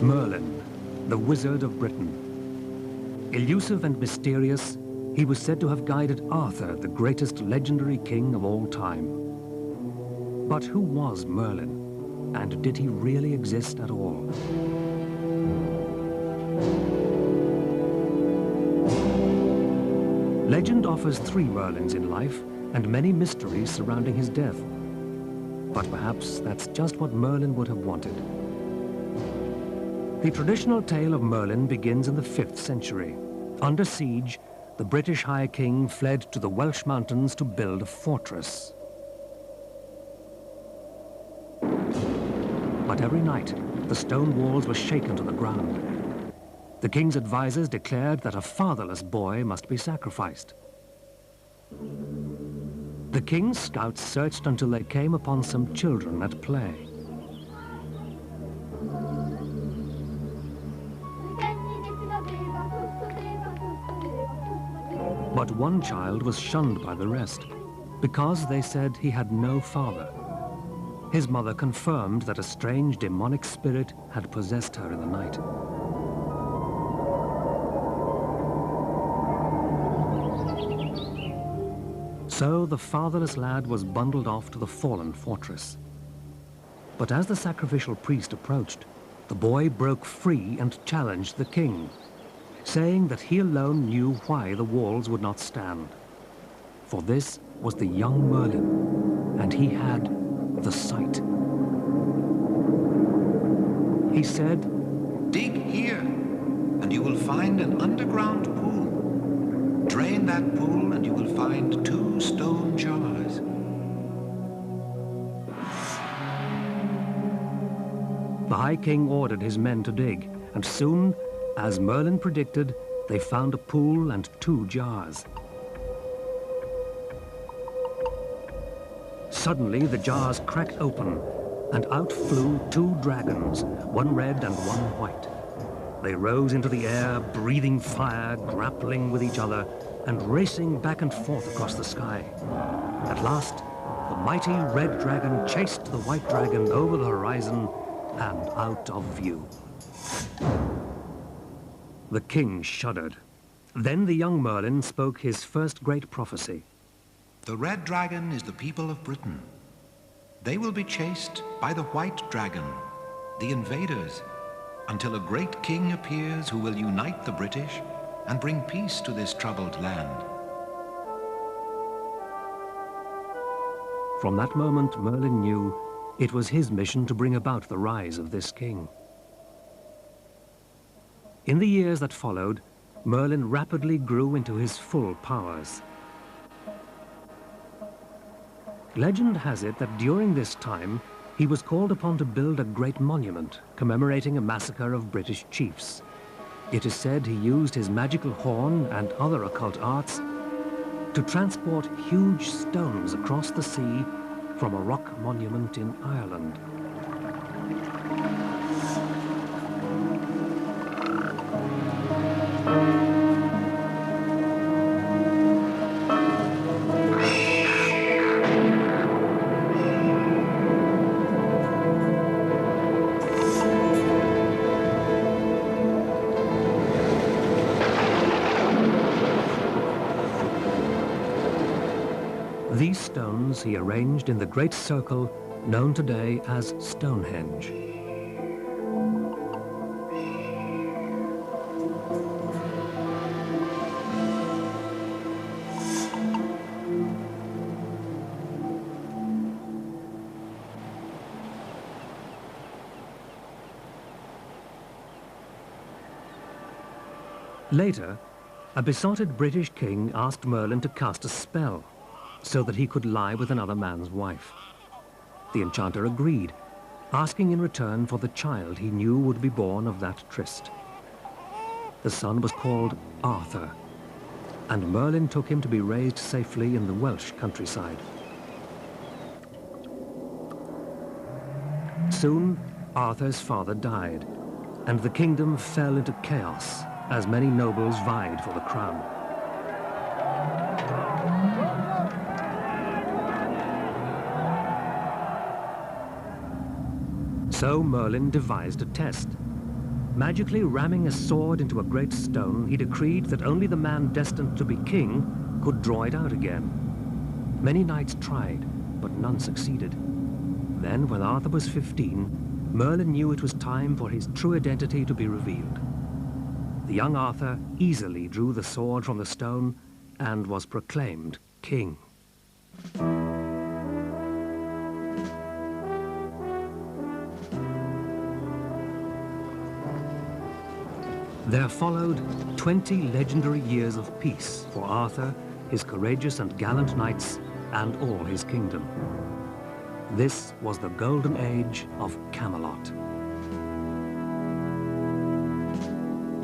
Merlin, the Wizard of Britain. Elusive and mysterious, he was said to have guided Arthur, the greatest legendary king of all time. But who was Merlin, and did he really exist at all? Legend offers 3 Merlins in life, and many mysteries surrounding his death. But perhaps that's just what Merlin would have wanted. The traditional tale of Merlin begins in the 5th century. Under siege, the British High King fled to the Welsh mountains to build a fortress. But every night, the stone walls were shaken to the ground. The king's advisors declared that a fatherless boy must be sacrificed. The king's scouts searched until they came upon some children at play. But one child was shunned by the rest, because they said he had no father. His mother confirmed that a strange demonic spirit had possessed her in the night. So the fatherless lad was bundled off to the fallen fortress. But as the sacrificial priest approached, the boy broke free and challenged the king, saying that he alone knew why the walls would not stand. For this was the young Merlin, and he had the sight. He said, "Dig here, and you will find an underground pool. Drain that pool, and you will find 2 stone jars." The High King ordered his men to dig, and soon, as Merlin predicted, they found a pool and 2 jars. Suddenly, the jars cracked open, and out flew 2 dragons, one red and one white. They rose into the air, breathing fire, grappling with each other, and racing back and forth across the sky. At last, the mighty red dragon chased the white dragon over the horizon and out of view. The king shuddered. Then the young Merlin spoke his first great prophecy. "The red dragon is the people of Britain. They will be chased by the white dragon, the invaders, until a great king appears who will unite the British and bring peace to this troubled land." From that moment, Merlin knew it was his mission to bring about the rise of this king. In the years that followed, Merlin rapidly grew into his full powers. Legend has it that during this time, he was called upon to build a great monument commemorating a massacre of British chiefs. It is said he used his magical horn and other occult arts to transport huge stones across the sea from a rock monument in Ireland. These stones he arranged in the great circle known today as Stonehenge. Later, a besotted British king asked Merlin to cast a spell so that he could lie with another man's wife. The enchanter agreed, asking in return for the child he knew would be born of that tryst. The son was called Arthur, and Merlin took him to be raised safely in the Welsh countryside. Soon, Arthur's father died, and the kingdom fell into chaos as many nobles vied for the crown. So Merlin devised a test. Magically ramming a sword into a great stone, he decreed that only the man destined to be king could draw it out again. Many knights tried, but none succeeded. Then, when Arthur was 15, Merlin knew it was time for his true identity to be revealed. The young Arthur easily drew the sword from the stone and was proclaimed king. There followed 20 legendary years of peace for Arthur, his courageous and gallant knights, and all his kingdom. This was the golden age of Camelot.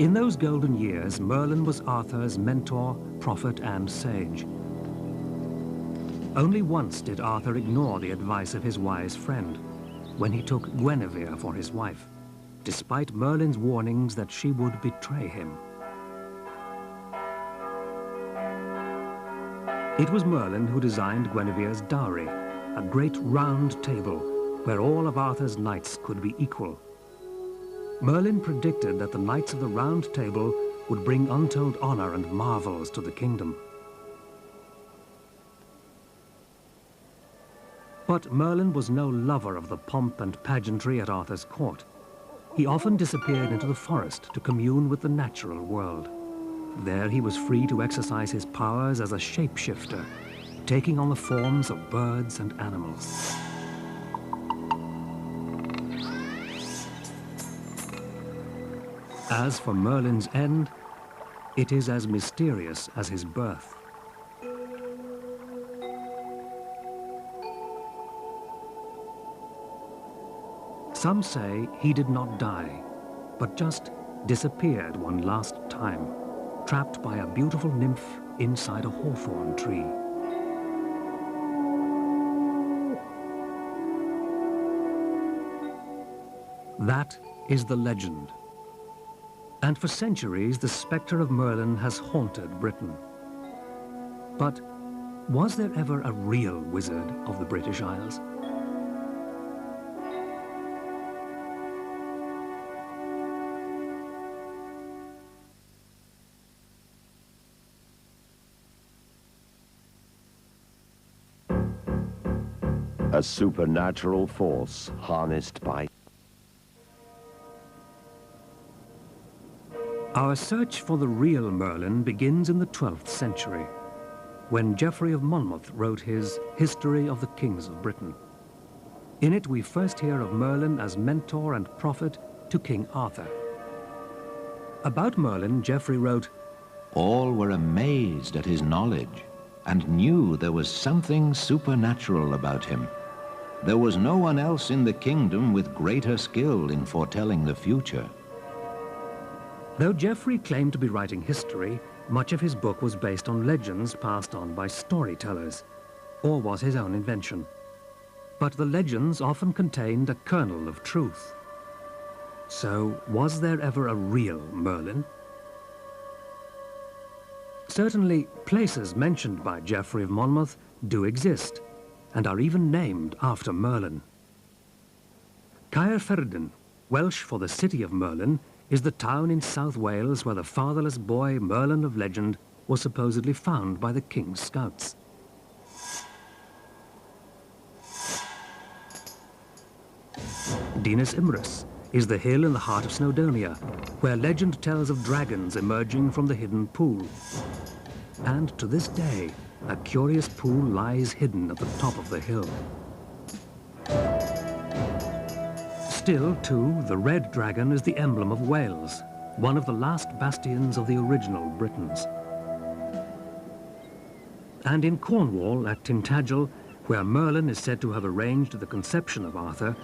In those golden years, Merlin was Arthur's mentor, prophet, and sage. Only once did Arthur ignore the advice of his wise friend, when he took Guinevere for his wife, despite Merlin's warnings that she would betray him. It was Merlin who designed Guinevere's dowry, a great round table where all of Arthur's knights could be equal. Merlin predicted that the knights of the Round Table would bring untold honor and marvels to the kingdom. But Merlin was no lover of the pomp and pageantry at Arthur's court. He often disappeared into the forest to commune with the natural world. There he was free to exercise his powers as a shapeshifter, taking on the forms of birds and animals. As for Merlin's end, it is as mysterious as his birth. Some say he did not die, but just disappeared one last time, trapped by a beautiful nymph inside a hawthorn tree. That is the legend. And for centuries, the spectre of Merlin has haunted Britain. But was there ever a real wizard of the British Isles? A supernatural force harnessed by... Our search for the real Merlin begins in the 12th century, when Geoffrey of Monmouth wrote his History of the Kings of Britain. In it, we first hear of Merlin as mentor and prophet to King Arthur. About Merlin, Geoffrey wrote, "All were amazed at his knowledge and knew there was something supernatural about him. There was no one else in the kingdom with greater skill in foretelling the future." Though Geoffrey claimed to be writing history, much of his book was based on legends passed on by storytellers, or was his own invention. But the legends often contained a kernel of truth. So, was there ever a real Merlin? Certainly, places mentioned by Geoffrey of Monmouth do exist, and are even named after Merlin. Caerphilly, Welsh for the city of Merlin, is the town in South Wales where the fatherless boy Merlin of legend was supposedly found by the king's scouts. Dinas Imrys is the hill in the heart of Snowdonia, where legend tells of dragons emerging from the hidden pool. And to this day, a curious pool lies hidden at the top of the hill. Still, too, the red dragon is the emblem of Wales, one of the last bastions of the original Britons. And in Cornwall, at Tintagel, where Merlin is said to have arranged the conception of Arthur,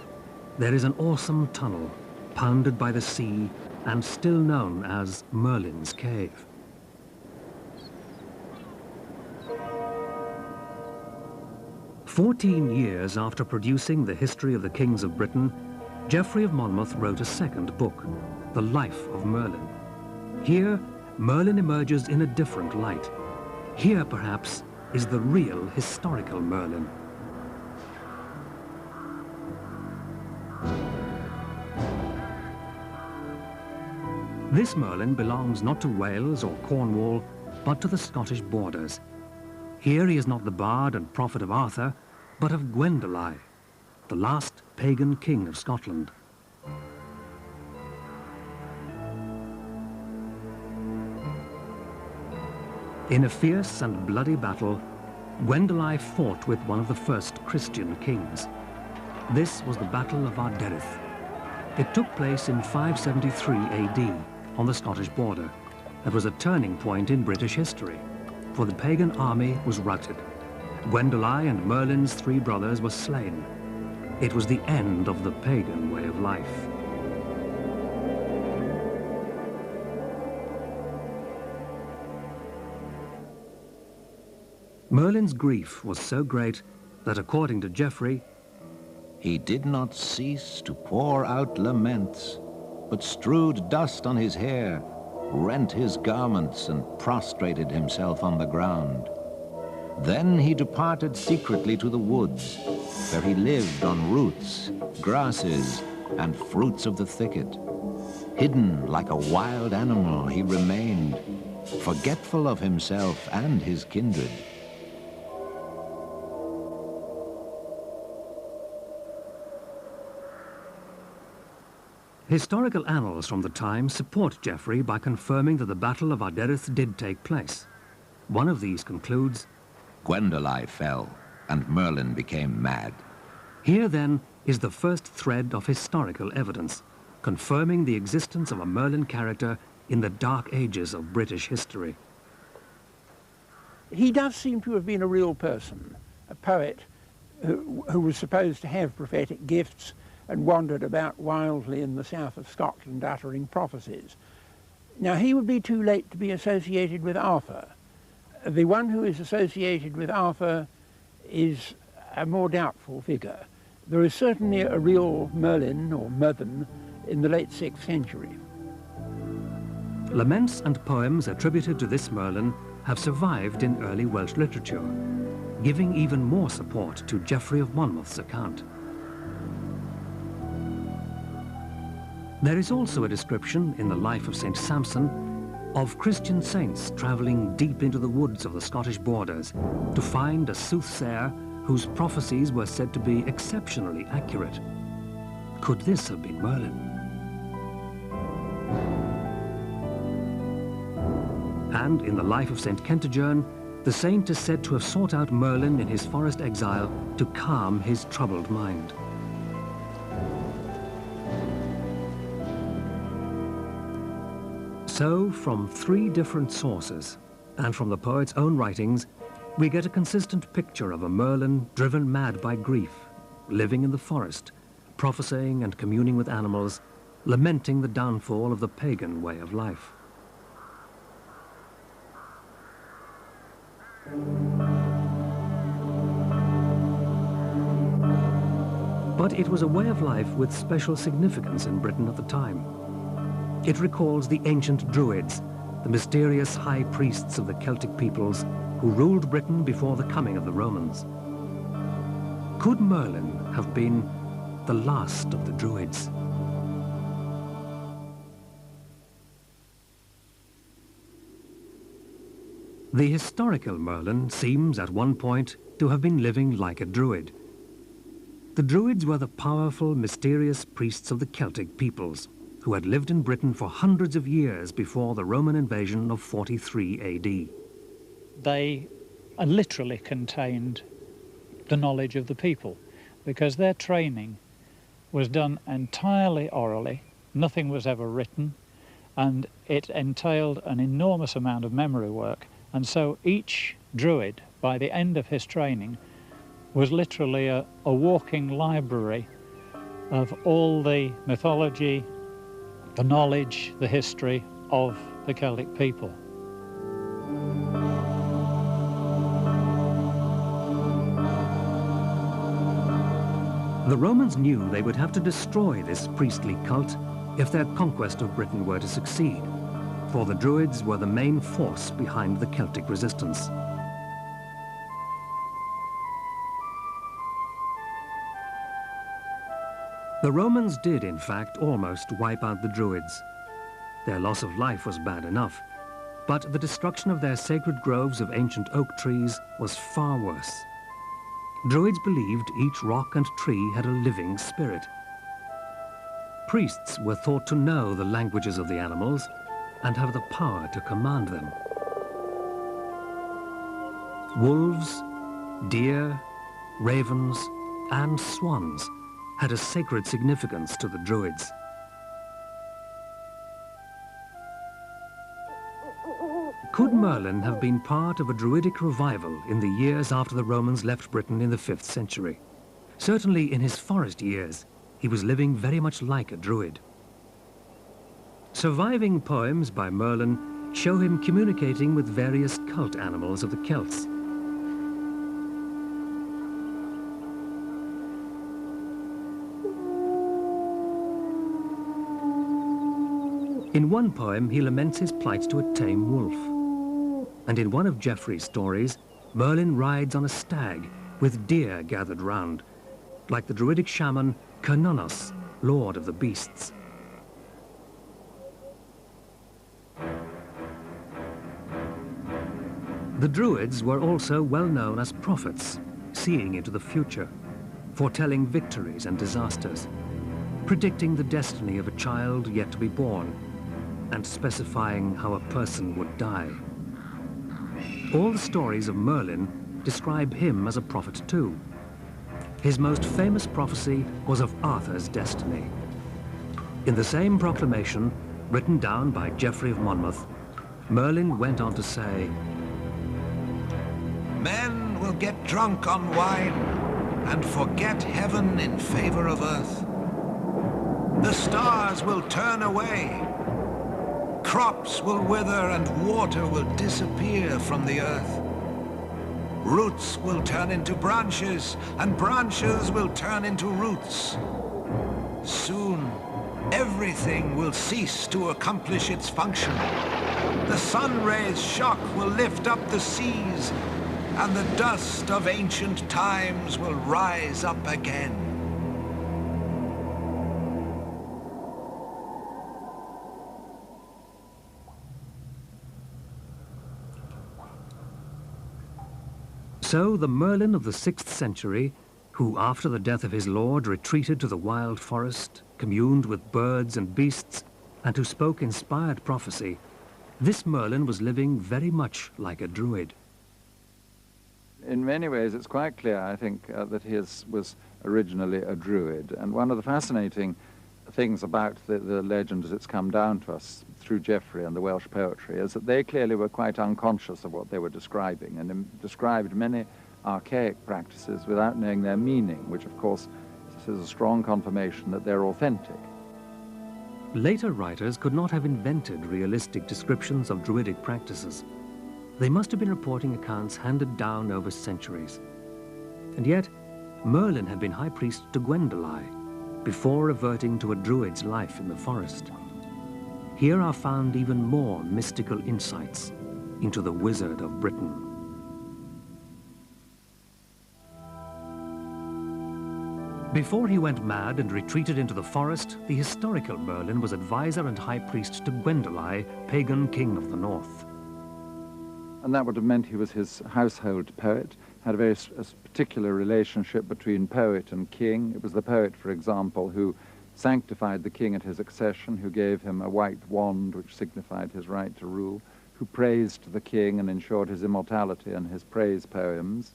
there is an awesome tunnel, pounded by the sea, and still known as Merlin's Cave. "14 years after producing the History of the Kings of Britain, Geoffrey of Monmouth wrote a second book, The Life of Merlin. Here, Merlin emerges in a different light. Here, perhaps, is the real historical Merlin. This Merlin belongs not to Wales or Cornwall, but to the Scottish borders. Here he is not the bard and prophet of Arthur, but of Gwendolen, the last pagan king of Scotland. In a fierce and bloody battle, Gwendolen fought with one of the first Christian kings. This was the Battle of Arderith. It took place in 573 AD on the Scottish border. It was a turning point in British history, for the pagan army was routed. Gwendolen and Merlin's 3 brothers were slain. It was the end of the pagan way of life. Merlin's grief was so great that, according to Geoffrey, he did not cease to pour out laments, but strewed dust on his hair, rent his garments, and prostrated himself on the ground. Then he departed secretly to the woods, where he lived on roots, grasses, and fruits of the thicket. Hidden like a wild animal, he remained, forgetful of himself and his kindred. Historical annals from the time support Geoffrey by confirming that the Battle of Arderith did take place. One of these concludes, Gwendolen fell, and Merlin became mad. Here, then, is the first thread of historical evidence, confirming the existence of a Merlin character in the dark ages of British history. He does seem to have been a real person, a poet who was supposed to have prophetic gifts and wandered about wildly in the south of Scotland uttering prophecies. Now, he would be too late to be associated with Arthur. The one who is associated with Arthur is a more doubtful figure. There is certainly a real Merlin or Mervyn in the late 6th century. Laments and poems attributed to this Merlin have survived in early Welsh literature, giving even more support to Geoffrey of Monmouth's account. There is also a description in the life of St. Samson of Christian saints traveling deep into the woods of the Scottish borders to find a soothsayer whose prophecies were said to be exceptionally accurate. Could this have been Merlin? And in the life of St. Kentigern, the saint is said to have sought out Merlin in his forest exile to calm his troubled mind. So, from 3 different sources, and from the poet's own writings, we get a consistent picture of a Merlin driven mad by grief, living in the forest, prophesying and communing with animals, lamenting the downfall of the pagan way of life. But it was a way of life with special significance in Britain at the time. It recalls the ancient Druids, the mysterious high priests of the Celtic peoples who ruled Britain before the coming of the Romans. Could Merlin have been the last of the Druids? The historical Merlin seems at one point to have been living like a Druid. The Druids were the powerful, mysterious priests of the Celtic peoples, who had lived in Britain for hundreds of years before the Roman invasion of 43 AD. They literally contained the knowledge of the people, because their training was done entirely orally, nothing was ever written, and it entailed an enormous amount of memory work. And so each Druid, by the end of his training, was literally a walking library of all the mythology, the knowledge, the history of the Celtic people. The Romans knew they would have to destroy this priestly cult if their conquest of Britain were to succeed, for the Druids were the main force behind the Celtic resistance. The Romans did, in fact, almost wipe out the Druids. Their loss of life was bad enough, but the destruction of their sacred groves of ancient oak trees was far worse. Druids believed each rock and tree had a living spirit. Priests were thought to know the languages of the animals and have the power to command them. Wolves, deer, ravens, and swans had a sacred significance to the Druids. Could Merlin have been part of a Druidic revival in the years after the Romans left Britain in the 5th century? Certainly in his forest years, he was living very much like a Druid. Surviving poems by Merlin show him communicating with various cult animals of the Celts. In one poem, he laments his plight to a tame wolf. And in one of Geoffrey's stories, Merlin rides on a stag with deer gathered round, like the Druidic shaman Cernunnos, lord of the beasts. The Druids were also well known as prophets, seeing into the future, foretelling victories and disasters, predicting the destiny of a child yet to be born, and specifying how a person would die. All the stories of Merlin describe him as a prophet too. His most famous prophecy was of Arthur's destiny. In the same proclamation, written down by Geoffrey of Monmouth, Merlin went on to say, "Men will get drunk on wine and forget heaven in favor of earth. The stars will turn away. Crops will wither and water will disappear from the earth. Roots will turn into branches, and branches will turn into roots. Soon, everything will cease to accomplish its function. The sun rays' shock will lift up the seas, and the dust of ancient times will rise up again." So the Merlin of the 6th century, who after the death of his lord retreated to the wild forest, communed with birds and beasts, and who spoke inspired prophecy, this Merlin was living very much like a Druid. In many ways, it's quite clear, I think, that he was originally a Druid. And one of the fascinating things about the legend as it's come down to us through Geoffrey and the Welsh poetry is that they clearly were quite unconscious of what they were describing and described many archaic practices without knowing their meaning, which of course is a strong confirmation that they're authentic. Later writers could not have invented realistic descriptions of Druidic practices. They must have been reporting accounts handed down over centuries. And yet, Merlin had been high priest to Gwendolai, before reverting to a Druid's life in the forest. Here are found even more mystical insights into the Wizard of Britain. Before he went mad and retreated into the forest, the historical Merlin was advisor and high priest to Gwendolai, pagan king of the north. And that would have meant he was his household poet, had a very particular relationship between poet and king. It was the poet, for example, who sanctified the king at his accession, who gave him a white wand which signified his right to rule, who praised the king and ensured his immortality in his praise poems.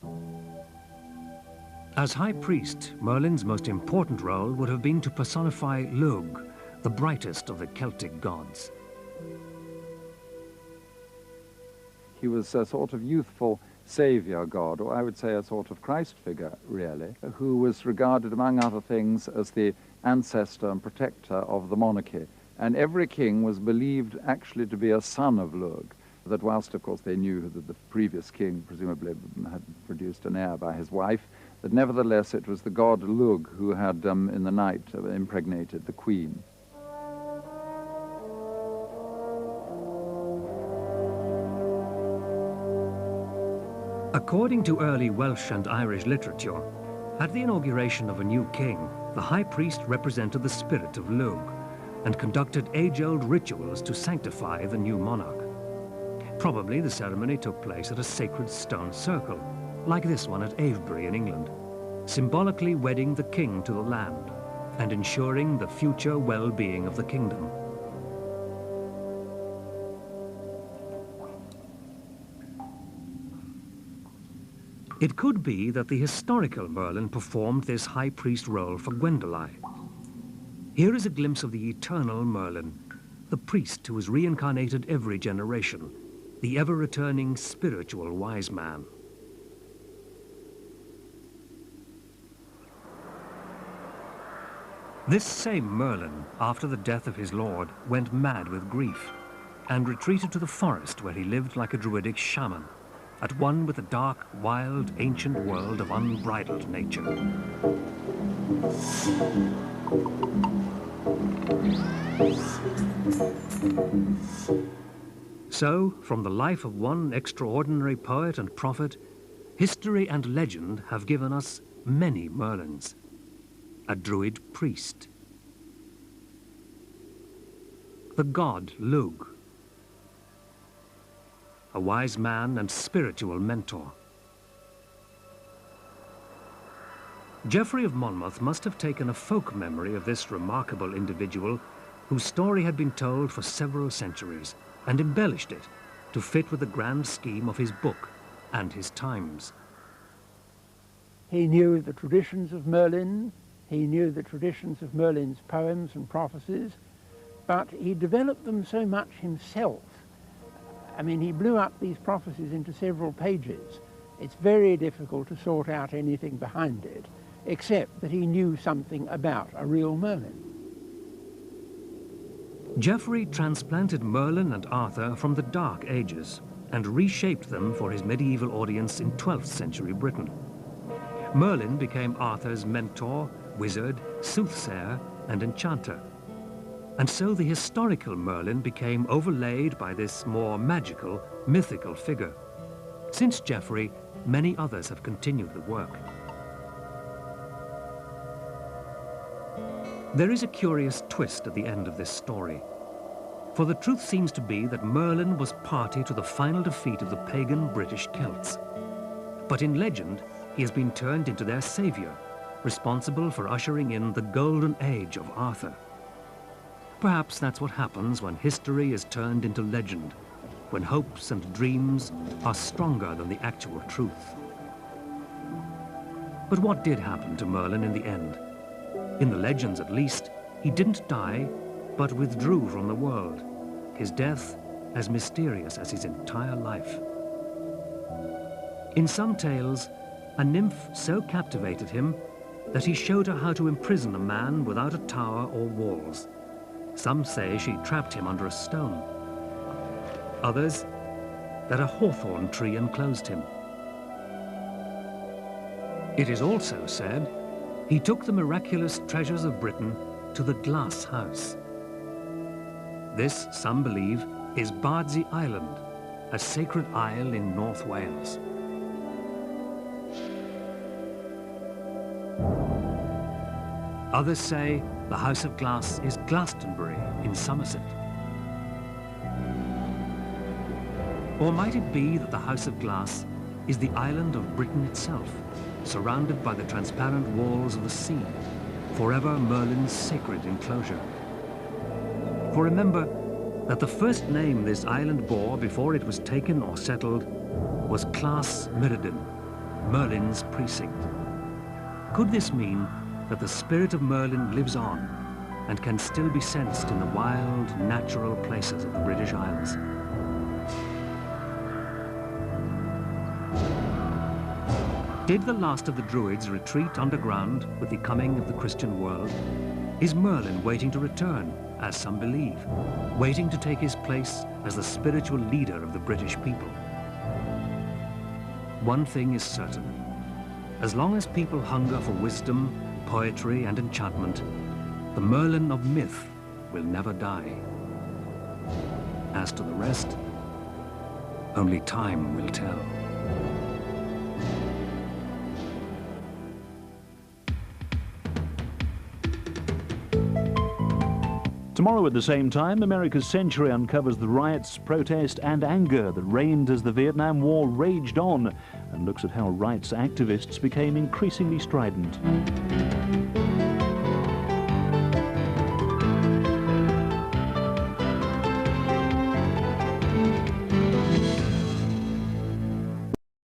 As high priest, Merlin's most important role would have been to personify Lugh, the brightest of the Celtic gods. He was a sort of youthful savior god, or I would say a sort of Christ figure, really, who was regarded, among other things, as the ancestor and protector of the monarchy. And every king was believed actually to be a son of Lugh, that whilst, of course, they knew that the previous king presumably had produced an heir by his wife, that nevertheless it was the god Lugh who had, in the night, impregnated the queen. According to early Welsh and Irish literature, at the inauguration of a new king, the high priest represented the spirit of Lugh, and conducted age-old rituals to sanctify the new monarch. Probably the ceremony took place at a sacred stone circle, like this one at Avebury in England, symbolically wedding the king to the land and ensuring the future well-being of the kingdom. It could be that the historical Merlin performed this high priest role for Gwendoline. Here is a glimpse of the eternal Merlin, the priest who is reincarnated every generation, the ever-returning spiritual wise man. This same Merlin, after the death of his lord, went mad with grief and retreated to the forest where he lived like a druidic shaman, at one with the dark, wild, ancient world of unbridled nature. So, from the life of one extraordinary poet and prophet, history and legend have given us many Merlins. A druid priest, the god Lugh, a wise man and spiritual mentor. Geoffrey of Monmouth must have taken a folk memory of this remarkable individual whose story had been told for several centuries and embellished it to fit with the grand scheme of his book and his times. He knew the traditions of Merlin, he knew the traditions of Merlin's poems and prophecies, but he developed them so much himself. I mean, he blew up these prophecies into several pages. It's very difficult to sort out anything behind it, except that he knew something about a real Merlin. Geoffrey transplanted Merlin and Arthur from the Dark Ages and reshaped them for his medieval audience in 12th century Britain. Merlin became Arthur's mentor, wizard, soothsayer, and enchanter. And so the historical Merlin became overlaid by this more magical, mythical figure. Since Geoffrey, many others have continued the work. There is a curious twist at the end of this story. For the truth seems to be that Merlin was party to the final defeat of the pagan British Celts. But in legend, he has been turned into their savior, responsible for ushering in the golden age of Arthur. Perhaps that's what happens when history is turned into legend, when hopes and dreams are stronger than the actual truth. But what did happen to Merlin in the end? In the legends at least, he didn't die, but withdrew from the world, his death as mysterious as his entire life. In some tales, a nymph so captivated him that he showed her how to imprison a man without a tower or walls. Some say she trapped him under a stone. Others, that a hawthorn tree enclosed him. It is also said he took the miraculous treasures of Britain to the Glass House. This, some believe, is Bardsey Island, a sacred isle in North Wales. Others say the House of Glass is Glastonbury in Somerset. Or might it be that the House of Glass is the island of Britain itself, surrounded by the transparent walls of the sea, forever Merlin's sacred enclosure? For remember that the first name this island bore before it was taken or settled was Clas Myrddin, Merlin's precinct. Could this mean that the spirit of Merlin lives on and can still be sensed in the wild, natural places of the British Isles? Did the last of the Druids retreat underground with the coming of the Christian world? Is Merlin waiting to return, as some believe, waiting to take his place as the spiritual leader of the British people? One thing is certain. As long as people hunger for wisdom, poetry, and enchantment, the Merlin of myth will never die. As to the rest, only time will tell. To Tomorrow at the same time, America's Century uncovers the riots, protest and anger that reigned as the Vietnam War raged on and looks at how rights activists became increasingly strident.